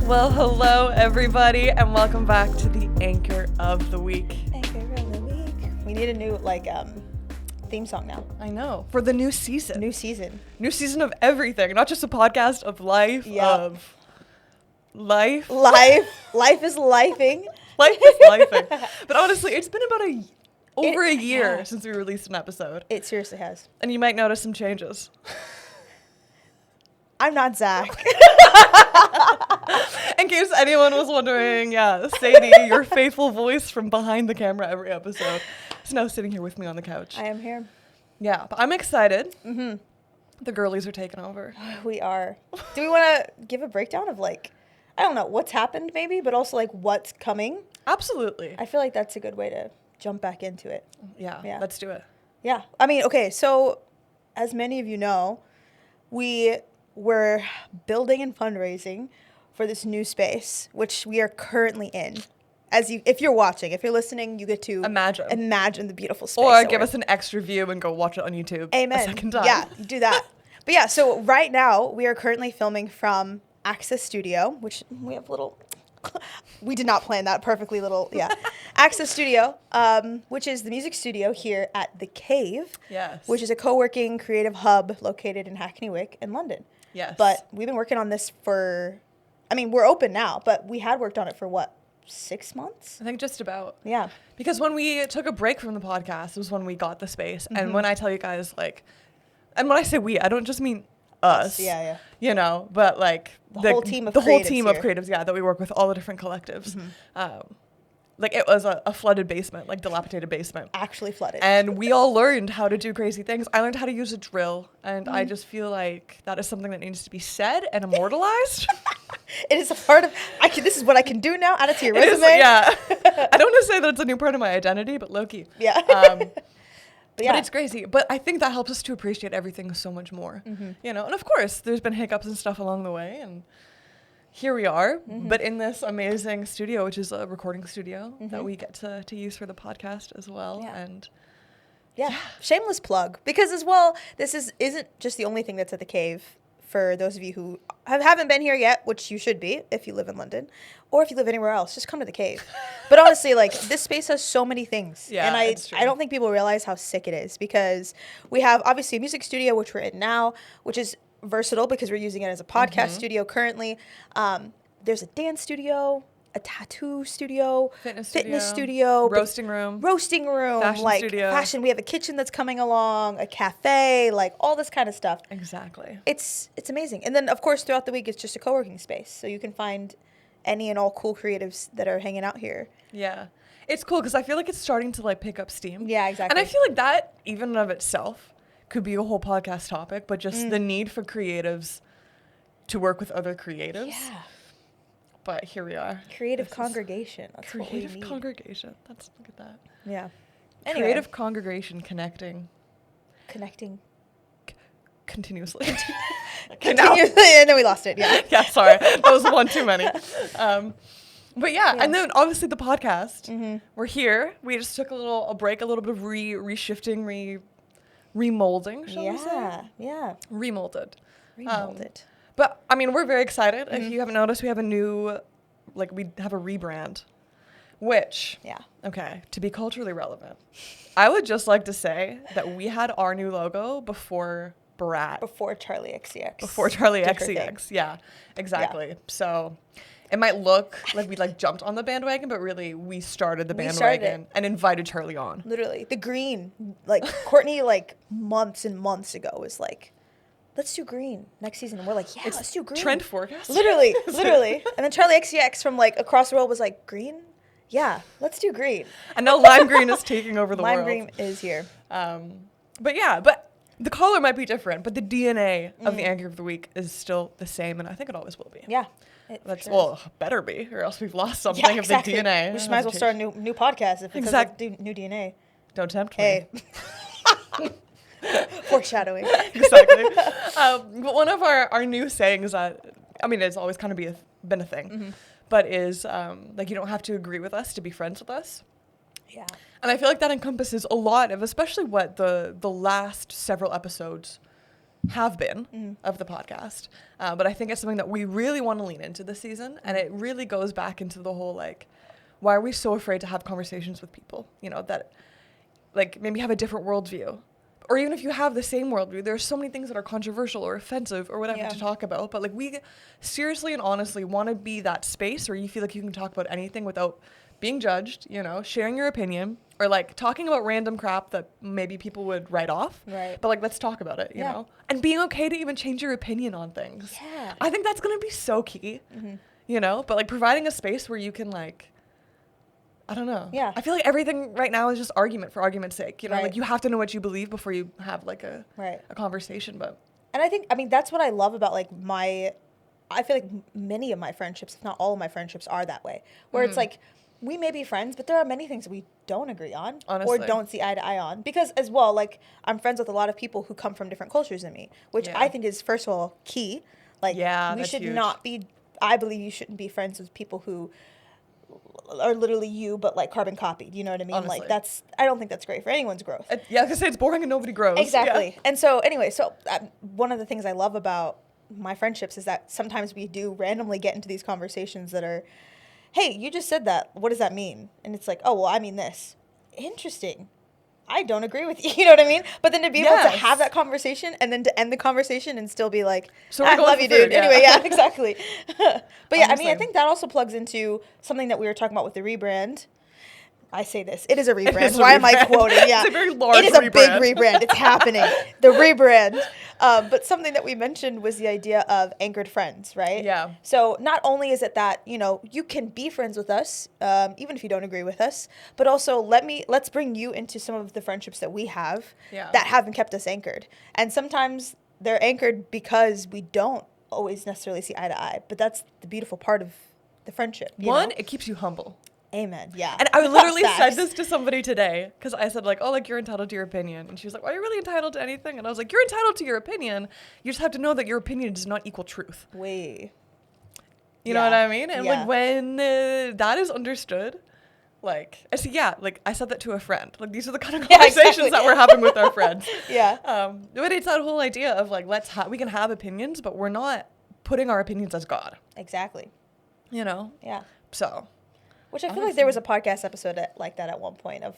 Well, hello everybody, and welcome back to the Anchor of the Week. Anchor of the Week. We need a new theme song now. I know, for the new season. New season. New season of everything, not just a podcast of life, Yep. of life. Life is lifing. Life is lifing. But honestly, it's been about over a year yeah. since we released an episode. It seriously has. And you might notice some changes. I'm not Zach. In case anyone was wondering, yeah, Sadie, your faithful voice from behind the camera every episode, is now sitting here with me on the couch. I am here. Yeah, but I'm excited. Mm-hmm. The girlies are taking over. We are. Do we want to give a breakdown of I don't know, what's happened maybe, but also what's coming? Absolutely. I feel like that's a good way to jump back into it. Yeah, let's do it. Yeah. I mean, okay, so as many of you know, we were building and fundraising for this new space, which we are currently in. If you're watching, if you're listening, you get to imagine the beautiful space. Or give us an extra view and go watch it on YouTube. Amen. A second time. Yeah, do that. But yeah, so right now we are currently filming from Access Studio, which we have we did not plan that perfectly Access Studio, which is the music studio here at The Cave. Yes. Which is a co-working creative hub located in Hackney Wick in London. Yes. But we've been working on this we're open now, but we had worked on it for 6 months? I think just about. Yeah. Because when we took a break from the podcast was when we got the space. Mm-hmm. And when I tell you guys, and when I say we, I don't just mean us. Yeah. You know, but the whole team of creatives, that we work with, all the different collectives. Mm-hmm. It was a flooded basement, dilapidated basement. Actually flooded. And we all learned how to do crazy things. I learned how to use a drill. And I just feel like that is something that needs to be said and immortalized. It is a part of, this is what I can do now, add it to your resume. Yeah. I don't want to say that it's a new part of my identity, but low-key. Yeah. But it's crazy. But I think that helps us to appreciate everything so much more. Mm-hmm. You know, and of course, there's been hiccups and stuff along the way. And here we are, but in this amazing studio, which is a recording studio that we get to use for the podcast as well. Yeah. And yeah, shameless plug. Because as well, this isn't just the only thing that's at The Cave. For those of you who haven't been here yet, which you should be if you live in London, or if you live anywhere else, just come to The Cave. But honestly, this space has so many things. Yeah, and it's true. I don't think people realize how sick it is, because we have obviously a music studio, which we're in now, which is versatile because we're using it as a podcast studio currently. There's a dance studio, a tattoo studio, fitness studio, roasting room, fashion. We have a kitchen that's coming along, a cafe, all this kind of stuff. Exactly. It's amazing. And then of course throughout the week it's just a co-working space, so you can find any and all cool creatives that are hanging out here. Yeah. It's cool because I feel like it's starting to pick up steam. Yeah, exactly. And I feel like that even in of itself could be a whole podcast topic, but just the need for creatives to work with other creatives. Yeah. But here we are. Creative congregation. That's what we need. Creative congregation. Look at that. Yeah. Anyway. Creative congregation connecting. Continuously. Continuously, and then we lost it. Yeah. Yeah, sorry. That was one too many. But yeah, and then obviously the podcast. We're here. We just took a break, a little bit of reshifting, remolding, shall we say? Yeah. Remolded. But we're very excited. If you haven't noticed, we have a new, we have a rebrand, which, okay, to be culturally relevant, I would just like to say that we had our new logo before Brat. Before Charlie XCX. Before Charlie XCX, yeah, exactly. Yeah. So it might look like we jumped on the bandwagon, but really we started the bandwagon and invited Charlie on. Literally. The green, Courtney, months and months ago was let's do green next season. And we're let's do green. Trend forecast. Literally. And then Charlie XCX from across the world was green? Yeah, let's do green. And now lime green is taking over the world. Lime green is here. But the color might be different, but the DNA of the Anchor of the Week is still the same, and I think it always will be. Yeah. Better be, or else we've lost something of the DNA. We just might as well start a new podcast if it says new DNA. Don't tempt me. Hey. Foreshadowing. Exactly. But one of our new sayings that, it's always kind of been a thing, but is you don't have to agree with us to be friends with us. Yeah. And I feel like that encompasses a lot of, especially what the last several episodes have been of the podcast. But I think it's something that we really want to lean into this season. And it really goes back into the whole, like, why are we so afraid to have conversations with people, you know, that like maybe have a different worldview? Or even if you have the same worldview, there are so many things that are controversial or offensive or whatever to talk about. But like we seriously and honestly want to be that space where you feel like you can talk about anything without being judged, you know, sharing your opinion, or like talking about random crap that maybe people would write off. Right. But like, let's talk about it, you know, and being okay to even change your opinion on things. Yeah. I think that's going to be so key, you know, but like providing a space where you can like, I don't know. Yeah. I feel like everything right now is just argument for argument's sake. You know, Right. like you have to know what you believe before you have like a Right. a conversation. But And I mean, that's what I love about like I feel like many of my friendships, if not all of my friendships, are that way. Where it's like, we may be friends, but there are many things that we don't agree on. Honestly. Or don't see eye to eye on. Because as well, like, I'm friends with a lot of people who come from different cultures than me, which I think is, first of all, key. Like, we that's should huge. not be, I believe you shouldn't be friends with people who are literally you, but like carbon copied. You know what I mean? Honestly. Like, I don't think that's great for anyone's growth. yeah, because it's boring and nobody grows. Exactly. Yeah. And so anyway, one of the things I love about my friendships is that sometimes we do randomly get into these conversations that are, hey, you just said that. What does that mean? And it's like, oh, well, I mean this. Interesting. I don't agree with you. You know what I mean? But then to be able to have that conversation and then to end the conversation and still be like, So I we're going love for you, food, dude. yeah. Anyway, yeah, exactly. But yeah, I mean, I Honestly. think that also plugs into something that we were talking about with the rebrand. I say this. It is a rebrand. is a Why am I rebrand. quoting? Yeah. It's a very large It is a big rebrand. rebrand. It's happening. The rebrand. But something that we mentioned was the idea of anchored friends, right? Yeah. So not only is it that, you know, you can be friends with us, even if you don't agree with us, but also let's bring you into some of the friendships that we have that haven't kept us anchored. And sometimes they're anchored because we don't always necessarily see eye to eye, but that's the beautiful part of the friendship. You know? It keeps you humble. Amen. Yeah. And I literally said Facts. this to somebody today because I said like, oh, like you're entitled to your opinion. And she was like, well, are you really entitled to anything? And I was like, you're entitled to your opinion. You just have to know that your opinion does not equal truth. Way. You know what I mean? And Yeah. like when that is understood, like I said, like I said that to a friend. Like these are the kind of conversations exactly. that we're having with our friends. Yeah. But it's that whole idea of like we can have opinions, but we're not putting our opinions as God. Exactly. You know? Yeah. So. Which I feel like there was a podcast episode like that at one point of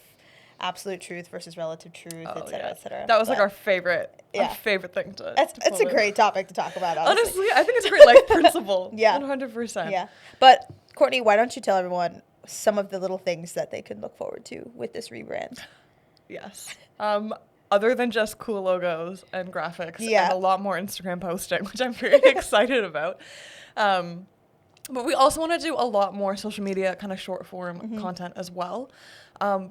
absolute truth versus relative truth, et cetera, et cetera. That was like But our favorite thing to. it's a great topic to talk about, honestly. Honestly, I think it's a great life principle. Yeah. 100%. Yeah. But Courtney, why don't you tell everyone some of the little things that they could look forward to with this rebrand? Yes. Other than just cool logos and graphics and a lot more Instagram posting, which I'm very excited about. But we also want to do a lot more social media kind of short form content as well.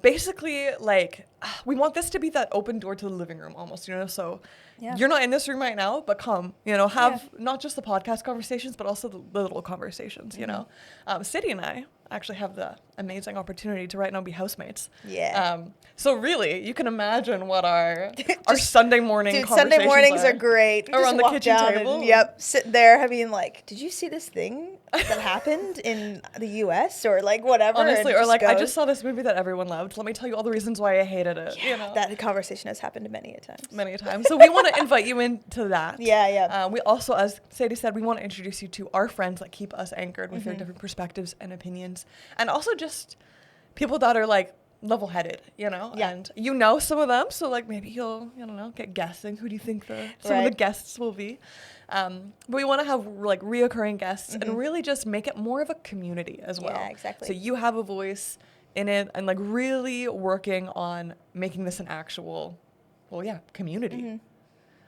Basically, like, we want this to be that open door to the living room almost, you know? So you're not in this room right now, but come, you know, have not just the podcast conversations, but also the little conversations, you know? Sadie and I actually have the amazing opportunity to right now be housemates. Yeah. So really, you can imagine what our Sunday morning Dude, conversations Sunday mornings are great. We Around just the walk kitchen down table. And, yep, sit there having like, did you see this thing that happened in the U.S. or like whatever? Honestly, and or like, I goes. just saw this movie that everyone loved. Let me tell you all the reasons why I hated it. Yeah, you know? that conversation has happened many a time. Many times. So we want to invite you into that. Yeah. We also, as Sadie said, we want to introduce you to our friends that keep us anchored with their different perspectives and opinions. And also just people that are like level-headed, you know? Yeah. And you know some of them, so like maybe you'll, I don't know, get guessing. Who do you think some of the guests will be? But we want to have like reoccurring guests and really just make it more of a community as well. Yeah, exactly. So you have a voice in it and like really working on making this an actual, community.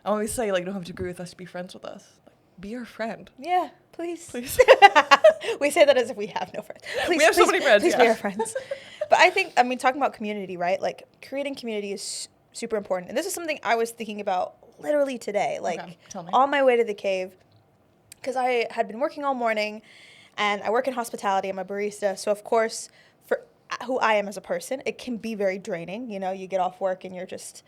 I always say like, you don't have to agree with us to be friends with us. Like, be our friend. Yeah, please. Please. We say that as if we have no friends. Please, We have so many friends, Please yeah. be our friends. But I think, talking about community, right? Like, creating community is super important. And this is something I was thinking about literally today. Like, tell me. on my way to the cave, because I had been working all morning, and I work in hospitality. I'm a barista. So, of course, for who I am as a person, it can be very draining. You know, you get off work and you're just...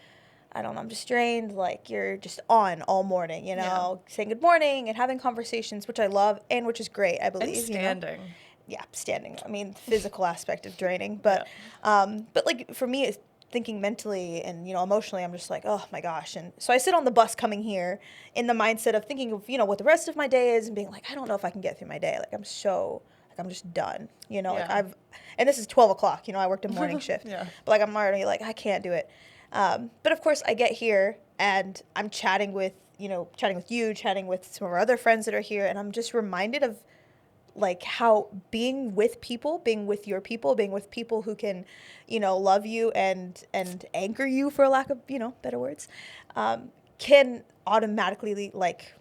I don't know, I'm just drained, like you're just on all morning, you know, saying good morning and having conversations, which I love and which is great, I believe. And standing. You know? Yeah, standing. I mean, physical aspect of draining, but like for me, thinking mentally and, emotionally, I'm just like, oh my gosh. And so I sit on the bus coming here in the mindset of thinking of, what the rest of my day is and being like, I don't know if I can get through my day. Like, I'm just done, like and this is 12 o'clock, I worked a morning shift, Yeah. but like, I'm already like, I can't do it. But of course I get here and I'm chatting with you, chatting with some of our other friends that are here. And I'm just reminded of like how being with your people, being with people who can, love you and anchor you, for lack of, better words, can automatically like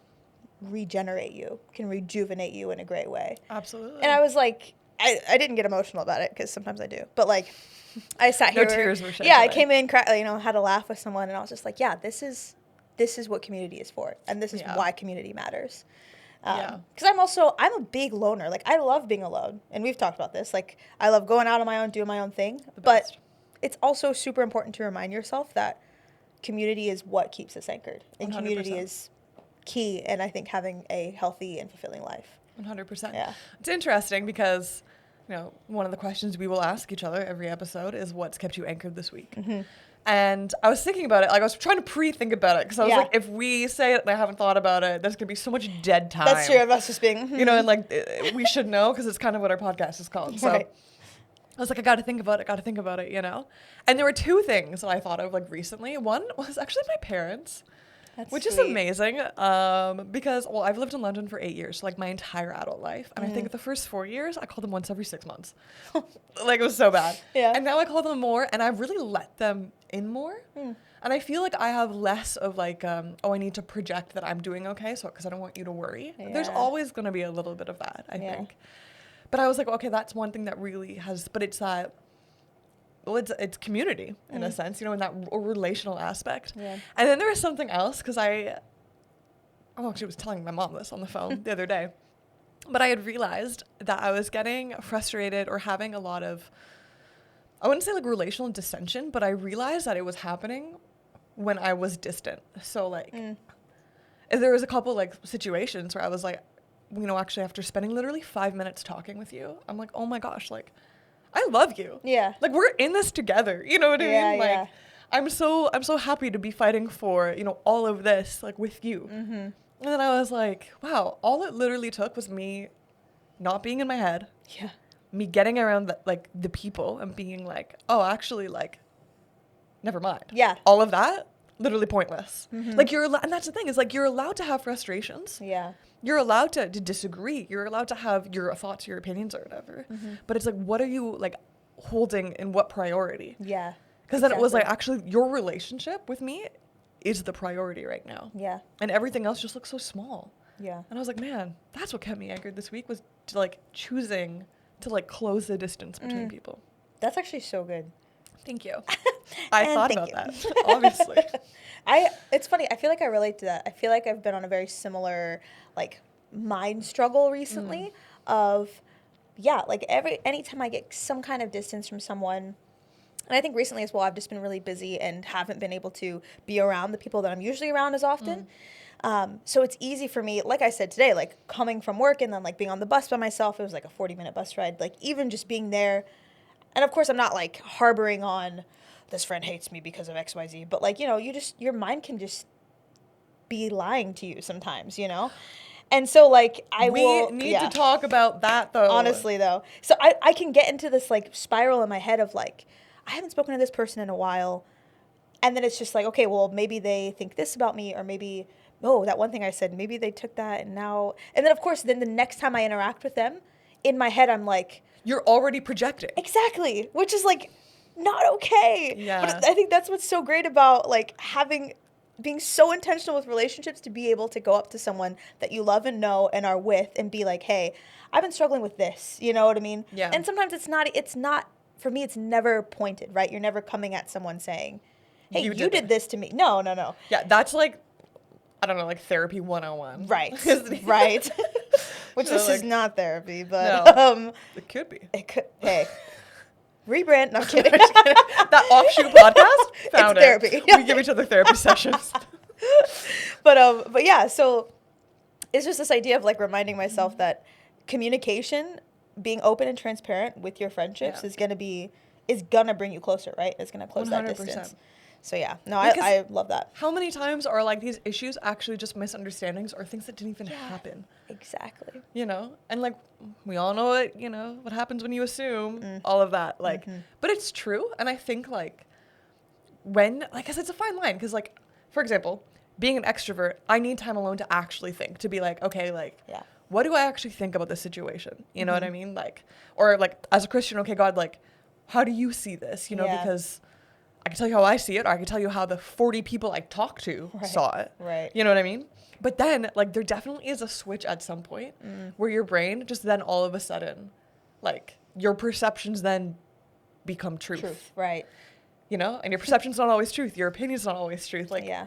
regenerate you, can rejuvenate you in a great way. Absolutely. And I was like, I didn't get emotional about it because sometimes I do, but like I sat here. No tears were shed. Yeah, I came in, had a laugh with someone, and I was just like, yeah, this is what community is for, and this is why community matters. Because I'm a big loner. Like, I love being alone, and we've talked about this. Like, I love going out on my own, doing my own thing, but it's also super important to remind yourself that community is what keeps us anchored, and 100%. Community is key, and I think having a healthy and fulfilling life. 100%. Yeah. It's interesting because, one of the questions we will ask each other every episode is what's kept you anchored this week? Mm-hmm. And I was thinking about it. Like, I was trying to pre-think about it because I was like, if we say it and I haven't thought about it, there's going to be so much dead time. That's true. Of us just being, and like, we should know because it's kind of what our podcast is called. So I was like, I got to think about it, And there were two things that I thought of like recently. One was actually my parents. Which is amazing because, I've lived in London for 8 years, so like my entire adult life. And I think the first 4 years, I called them once every 6 months. Like, it was so bad. Yeah. And now I call them more, and I've really let them in more. And I feel like I have less of like, I need to project that I'm doing okay, so because I don't want you to worry. Yeah. There's always going to be a little bit of that, I think. But I was like, okay, that's one thing that really has, but it's that. Well, it's community in a sense, in that relational aspect. Yeah. And then there was something else because I actually was telling my mom this on the phone the other day, but I had realized that I was getting frustrated or having a lot of, I wouldn't say like relational dissension, but I realized that it was happening when I was distant. So like, there was a couple like situations where I was like, actually after spending literally 5 minutes talking with you, I'm like, oh my gosh, like, I love you. Yeah. Like, we're in this together. You know what I mean? Like, I'm so happy to be fighting for, all of this, like, with you. Mm-hmm. And then I was like, wow, all it literally took was me not being in my head. Yeah. Me getting around, the people and being like, oh, actually, like, never mind. Yeah. All of that, literally pointless. Mm-hmm. Like, and that's the thing, is, like, you're allowed to have frustrations. Yeah. You're allowed to disagree. You're allowed to have your thoughts, your opinions, or whatever. Mm-hmm. But it's like, what are you like holding in what priority? Yeah. Because then it was like, actually, your relationship with me is the priority right now. Yeah. And everything else just looks so small. Yeah. And I was like, man, that's what kept me anchored this week, was to like choosing to like close the distance between people. That's actually so good. Thank you. I thought about that, obviously. It's funny. I feel like I relate to that. I feel like I've been on a very similar, like, mind struggle recently of, like, anytime I get some kind of distance from someone, and I think recently as well, I've just been really busy and haven't been able to be around the people that I'm usually around as often. So it's easy for me, like I said today, like, coming from work and then, like, being on the bus by myself. It was, like, a 40-minute bus ride. Like, even just being there. And, of course, I'm not, like, harboring on this friend hates me because of XYZ. But, like, your mind can just be lying to you sometimes, And so, like, we need to talk about that, though. Honestly, though. So I can get into this, like, spiral in my head of, like, I haven't spoken to this person in a while. And then it's just like, okay, well, maybe they think this about me, or maybe, that one thing I said, maybe they took that and now. And then, of course, the next time I interact with them, in my head, I'm like, you're already projecting. Exactly. Which is, like, not okay. Yeah. But I think that's what's so great about, like, being so intentional with relationships, to be able to go up to someone that you love and know and are with and be like, hey, I've been struggling with this. You know what I mean? Yeah. And sometimes it's not, for me, it's never pointed, right? You're never coming at someone saying, hey, you did this to me. No. Yeah, that's like, I don't know, like therapy 101. Right. Right. Which this is not therapy, but no, it could be. It could. Hey, rebrand. No, I'm kidding. That offshoot podcast found it's therapy. We give each other therapy sessions. But yeah, so it's just this idea of like reminding myself that communication, being open and transparent with your friendships is going to be is gonna bring you closer, right? It's gonna close that 100%. distance. So yeah, no, Because I love that. How many times are like these issues actually just misunderstandings or things that didn't even happen? Exactly. You know, and like we all know it, you know, what happens when you assume all of that. Like, but it's true. And I think like when, like, cause it's a fine line. Cause like, for example, being an extrovert, I need time alone to actually think, to be like, okay, like, what do I actually think about this situation? You know what I mean? Like, or like as a Christian, okay, God, like, how do you see this? You know, because I can tell you how I see it, or I can tell you how the 40 people I talked to saw it. Right. You know what I mean? But then, like, there definitely is a switch at some point where your brain just then all of a sudden, like, your perceptions then become truth. Right. You know? And your perception's not always truth. Your opinion's not always truth. Like, yeah.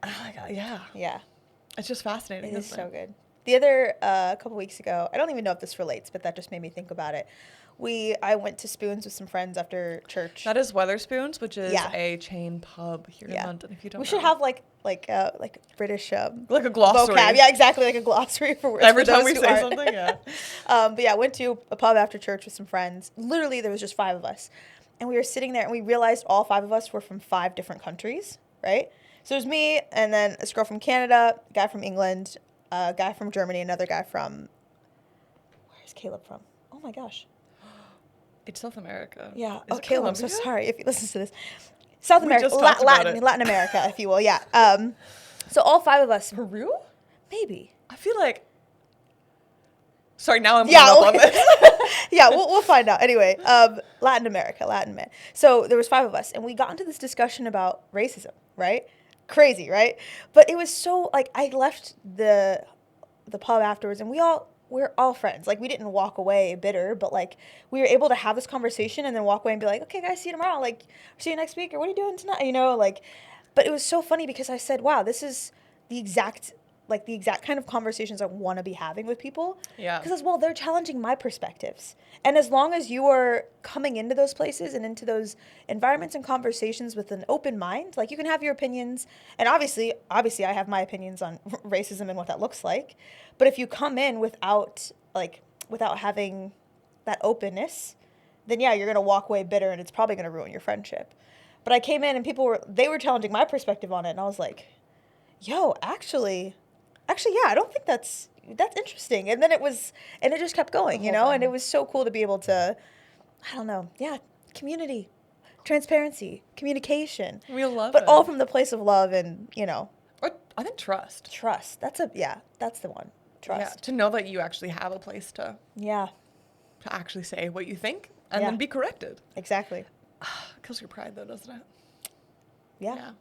Oh my God, yeah. Yeah. It's just fascinating. It is so good. The other couple weeks ago, I don't even know if this relates, but that just made me think about it. I went to Spoons with some friends after church. That is Weatherspoons, which is a chain pub here in London. If you don't, we should have like British like a glossary. vocab. Yeah, exactly, like a glossary for words. Every for time we those say who something, yeah. But yeah, went to a pub after church with some friends. Literally, there was just 5 of us, and we were sitting there, and we realized all 5 of us were from 5 different countries, right? So it was me, and then this girl from Canada, a guy from England, a guy from Germany, another guy from. Where's Caleb from? Oh my gosh. It's South America. Yeah. Is Okay, I'm so Colombia? sorry if you listen to this. South America, just talked about it. Latin America, if you will. Yeah. So all 5 of us. Peru? Maybe. I feel like. Sorry, now I'm hung up on this. Yeah, we'll find out. Anyway, Latin America, Latin man. So there was 5 of us, and we got into this discussion about racism, right? Crazy, right? But it was so like I left the pub afterwards, and we're all friends. Like, we didn't walk away bitter, but like we were able to have this conversation and then walk away and be like, okay, guys, see you tomorrow. Like, see you next week, or what are you doing tonight? You know, like. But it was so funny because I said, wow, this is the exact kind of conversations I want to be having with people. Yeah. Because as well, they're challenging my perspectives. And as long as you are coming into those places and into those environments and conversations with an open mind, like, you can have your opinions. And obviously I have my opinions on racism and what that looks like. But if you come in without having that openness, then yeah, you're going to walk away bitter, and it's probably going to ruin your friendship. But I came in and they were challenging my perspective on it, and I was like, yo, actually, yeah, I don't think that's interesting. And then it just kept going, you know, and it was so cool to be able to, I don't know, yeah, community, transparency, communication. We love it. But all from the place of love and, you know. Or I think trust. Trust. That's the one. Trust. Yeah, to know that you actually have a place to actually say what you think and then be corrected. Exactly. Kills your pride, though, doesn't it? Yeah.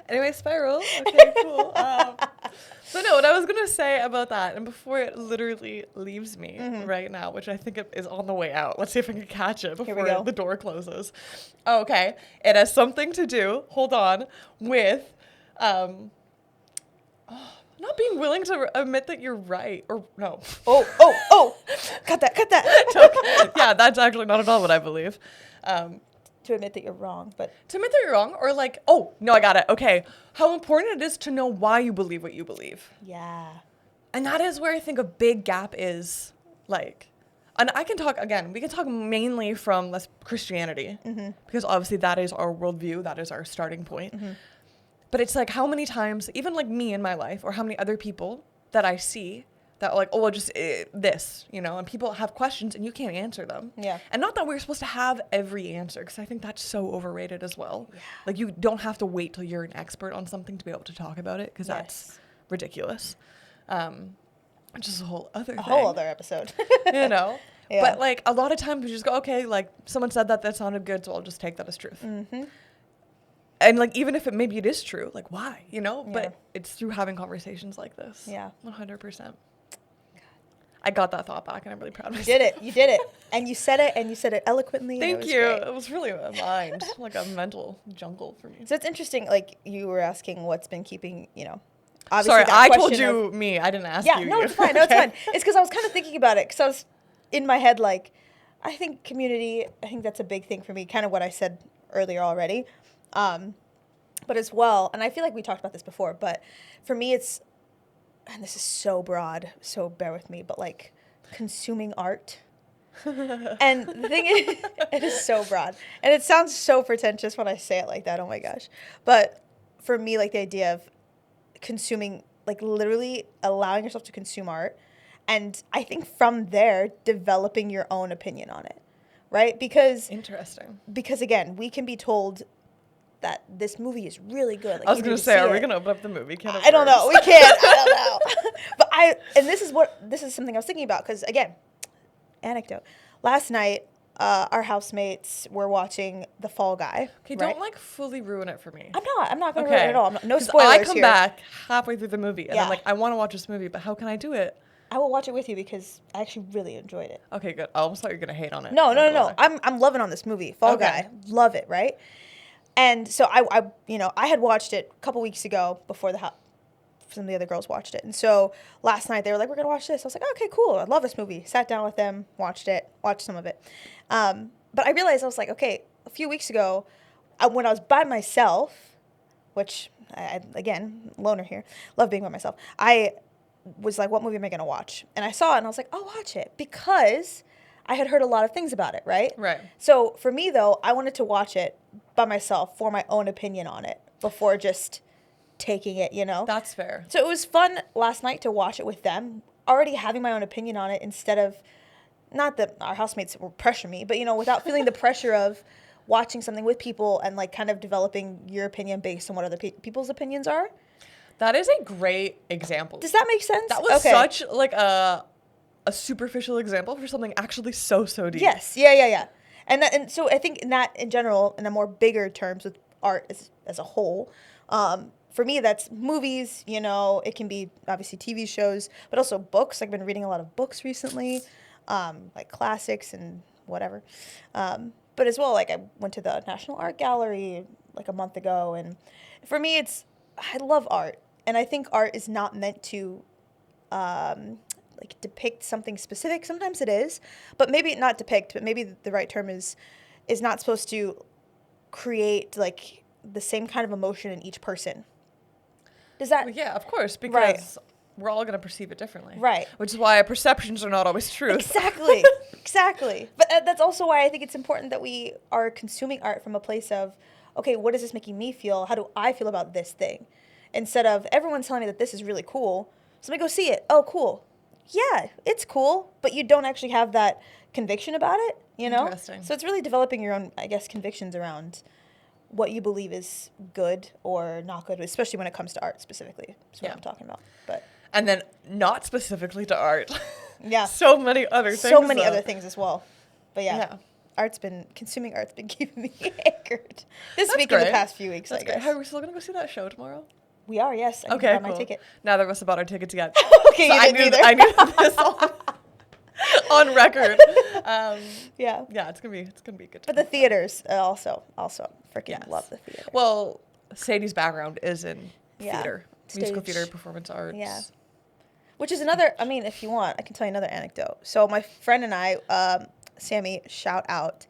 Anyway, Spiral. Okay, cool. So no, what I was going to say about that, and before it literally leaves me right now, which I think it is on the way out. Let's see if I can catch it before the door closes. Oh, okay. It has something to do, hold on, with not being willing to admit that you're right, or no. Oh, cut that. Yeah, that's actually not at all what I believe. To admit that you're wrong, but. To admit that you're wrong, or like, oh, no, I got it. Okay. How important it is to know why you believe what you believe. Yeah. And that is where I think a big gap is, like, and I can talk, again, we can talk mainly from Christianity, because obviously that is our worldview, that is our starting point. But it's like, how many times, even like me in my life, or how many other people that I see that are like, oh, well, just this, you know, and people have questions and you can't answer them. Yeah. And not that we're supposed to have every answer, because I think that's so overrated as well. Yeah. Like, you don't have to wait till you're an expert on something to be able to talk about it, because that's ridiculous. Which is a whole other thing. A whole other episode. You know? Yeah. But like, a lot of times we just go, okay, like, someone said that sounded good, so I'll just take that as truth. And like, even if maybe it is true, like, why, you know? Yeah. But it's through having conversations like this. Yeah. 100%. I got that thought back, and I'm really proud of myself. You did it. And you said it eloquently. Thank you. Great. It was really a mind, like a mental jungle for me. So it's interesting, like, you were asking what's been keeping, you know, obviously. Sorry, I told you me. I didn't ask you. Yeah, no, it's fine. It's fine. It's because I was kind of thinking about it, because I was in my head, like, I think community, I think that's a big thing for me, kind of what I said earlier already. But as well, and I feel like we talked about this before, but for me it's, and this is so broad, so bear with me, but like consuming art. And the thing is, it is so broad. And it sounds so pretentious when I say it like that. Oh my gosh. But for me, like the idea of consuming, like literally allowing yourself to consume art. And I think from there, developing your own opinion on it. Right? Interesting. Because again, we can be told that this movie is really good. Like, I was going to say, are we going to open up the movie? I don't know. We can't. I don't know. But this is something I was thinking about because, again, anecdote. Last night, our housemates were watching The Fall Guy. Okay, don't like fully ruin it for me. I'm not going to ruin it at all. No spoilers I come here. back halfway through the movie and I'm like, I want to watch this movie, but how can I do it? I will watch it with you because I actually really enjoyed it. Okay, good. I almost thought you were going to hate on it. No. I'm loving on this movie. Fall Guy. Love it, right? And so I had watched it a couple weeks ago before some of the other girls watched it. And so last night they were like, we're going to watch this. I was like, okay, cool. I love this movie. Sat down with them, watched some of it. But I realized I was like, okay, a few weeks ago when I was by myself, which again, loner here, love being by myself. I was like, what movie am I going to watch? And I saw it and I was like, I'll watch it because I had heard a lot of things about it, right? Right. So for me, though, I wanted to watch it by myself for my own opinion on it before just taking it, you know? That's fair. So it was fun last night to watch it with them, already having my own opinion on it instead of, not that our housemates will pressure me, but, you know, without feeling the pressure of watching something with people and, like, kind of developing your opinion based on what other people's opinions are. That is a great example. Does that make sense? That was such, like, a superficial example for something actually so deep. Yes. Yeah. And so I think in general, in a more bigger terms with art as a whole, for me, that's movies, you know, it can be obviously TV shows, but also books. I've been reading a lot of books recently, like classics and whatever. But as well, like I went to the National Art Gallery like a month ago. And for me, I love art. And I think art is not meant to like depict something specific. Sometimes it is, but maybe not depict, but maybe the right term is not supposed to create like the same kind of emotion in each person. Does that? Well, yeah, of course, because we're all going to perceive it differently. Right. Which is why our perceptions are not always true. Exactly. Exactly. But that's also why I think it's important that we are consuming art from a place of, okay, what is this making me feel? How do I feel about this thing? Instead of everyone's telling me that this is really cool, so let me go see it. Oh, cool. Yeah, it's cool, but you don't actually have that conviction about it, you know? Interesting. So it's really developing your own, I guess, convictions around what you believe is good or not good, especially when it comes to art specifically. That's what I'm talking about. And then not specifically to art. Yeah. So many other things. So many other things as well. But yeah. Consuming art's been keeping me anchored this week in the past few weeks, I guess. Are we still going to go see that show tomorrow? We are, yes. I Okay, bought my ticket. Neither of us have bought our tickets yet. Okay, so you didn't either. I knew this on record. Yeah. Yeah, it's gonna be good. But the theaters also freaking love the theater. Well, Sadie's background is in theater, musical Stage. theater, performance arts. Yeah. Which is another, I mean, if you want, I can tell you another anecdote. So my friend and I, Sammy, shout out,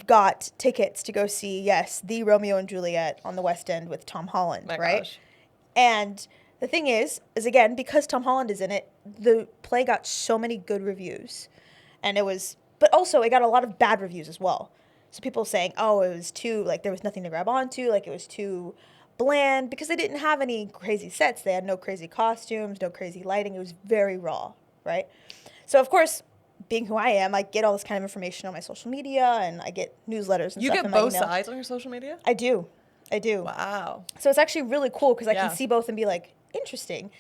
got tickets to go see, the Romeo and Juliet on the West End with Tom Holland, right? Gosh. And the thing is again, because Tom Holland is in it, the play got so many good reviews. But also it got a lot of bad reviews as well. So people saying, oh, it was too, like, there was nothing to grab onto, like, it was too bland, because they didn't have any crazy sets. They had no crazy costumes, no crazy lighting. It was very raw, right? So, of course, being who I am, I get all this kind of information on my social media, and I get newsletters and you stuff. You get both sides on your social media? I do. Wow. So it's actually really cool, because I can see both and be like, interesting.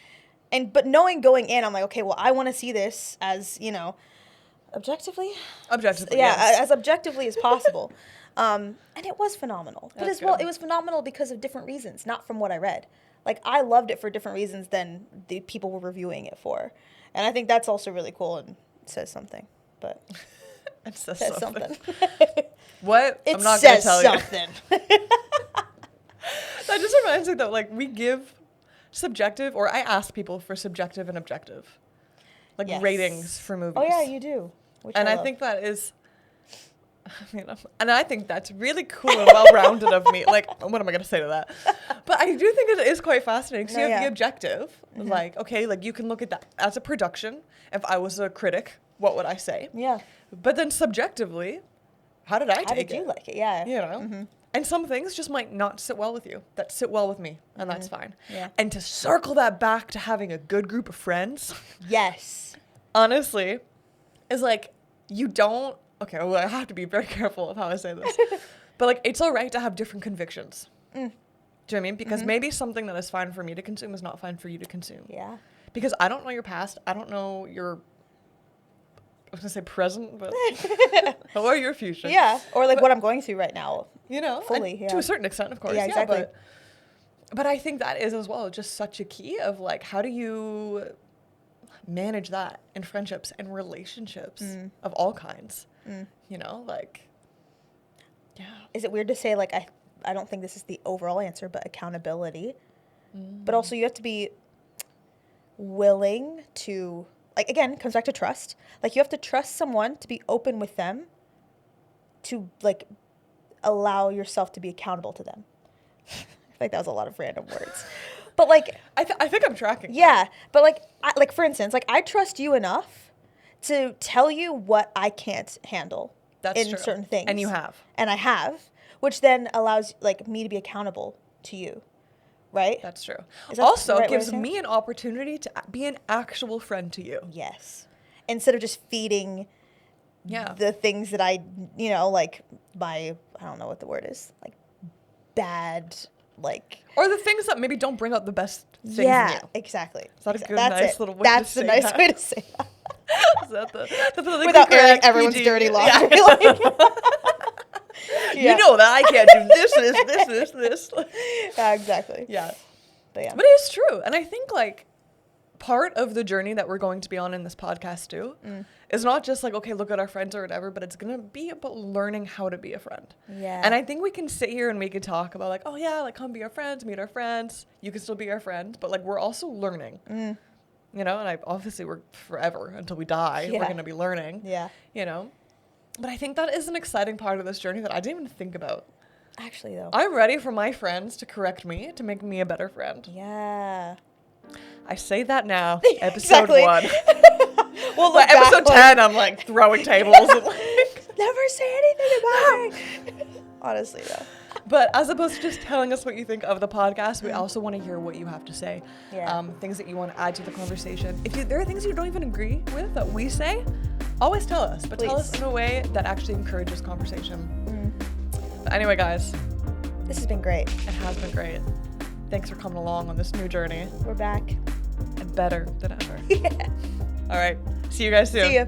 But knowing going in, I'm like, okay, well, I want to see this as, you know, objectively, yes. as objectively as possible. And it was phenomenal. But That's as well, good. it was phenomenal because of different reasons, not from what I read. Like, I loved it for different reasons than the people were reviewing it for. And I think that's also really cool and says something. But it says something. What? It I'm not going to tell something. you. That just reminds me that, like, we give subjective, or I ask people for subjective and objective, like, ratings for movies. Oh, yeah, you do. And I think that is And I think that's really cool and well-rounded of me. Like, what am I going to say to that? But I do think it is quite fascinating. So you have the objective. Like, okay, like you can look at that as a production. If I was a critic, what would I say? Yeah. But then subjectively, how did I take it? How did you like it? Yeah. You know? And some things just might not sit well with you, that sit well with me, and that's fine. Yeah. And to circle that back to having a good group of friends, Yes. honestly, is like, you don't, okay, well, I have to be very careful of how I say this, but like, it's all right to have different convictions. Do you know what I mean? Because maybe something that is fine for me to consume is not fine for you to consume. Yeah. Because I don't know your past, I don't know your, I was gonna say present, but or your future. Yeah. Or like what I'm going through right now. You know, fully, to a certain extent, of course. Yeah, exactly. But I think that is as well just such a key of like, how do you manage that in friendships and relationships of all kinds? You know, like, yeah. Is it weird to say, like, I don't think this is the overall answer, but accountability. But also you have to be willing to, like, again, it comes back to trust. Like, you have to trust someone to be open with them, to, like, allow yourself to be accountable to them. I feel like that was a lot of random words. But, like... I think I'm tracking. Yeah. But, like, for instance, like, I trust you enough to tell you what I can't handle. That's in true. certain things. And you have. And I have, which then allows, like, me to be accountable to you. Right? That's true. Is that Also, the right way gives to say it? me an opportunity to be an actual friend to you. Yes. Instead of just feeding the things that I, you know, like, my, I don't know what the word is, like, bad, like... Or the things that maybe don't bring out the best things in you. Exactly. Is that a good, That's nice it. little way That's to say the nice that? way to say that. Is that the politically Without airing correct everyone's PG? dirty Yeah. laundry. Like, You know that I can't do this. Yeah, exactly. Yeah. But yeah. But it is true. And I think, like, part of the journey that we're going to be on in this podcast, too, is not just like, okay, look at our friends or whatever, but it's going to be about learning how to be a friend. Yeah. And I think we can sit here and we can talk about, like, oh, yeah, like, come be our friends, meet our friends. You can still be our friends. But, like, we're also learning. You know, and obviously we're forever until we die. Yeah. We're going to be learning. Yeah. You know? But I think that is an exciting part of this journey that I didn't even think about. Actually, though. I'm ready for my friends to correct me, to make me a better friend. Yeah. I say that now. Episode 1. We'll But look episode back, 10, I'm like throwing tables. And like, never say anything about it. Honestly, though. but as opposed to just telling us what you think of the podcast, we also want to hear what you have to say. Yeah. Things that you want to add to the conversation. If there are things you don't even agree with that we say, always tell us. But tell us Please. in a way that actually encourages conversation. But anyway, guys, This has been great. it has been great. Thanks for coming along on this new journey. We're back. And better than ever. Yeah. All right. See you guys soon. See ya.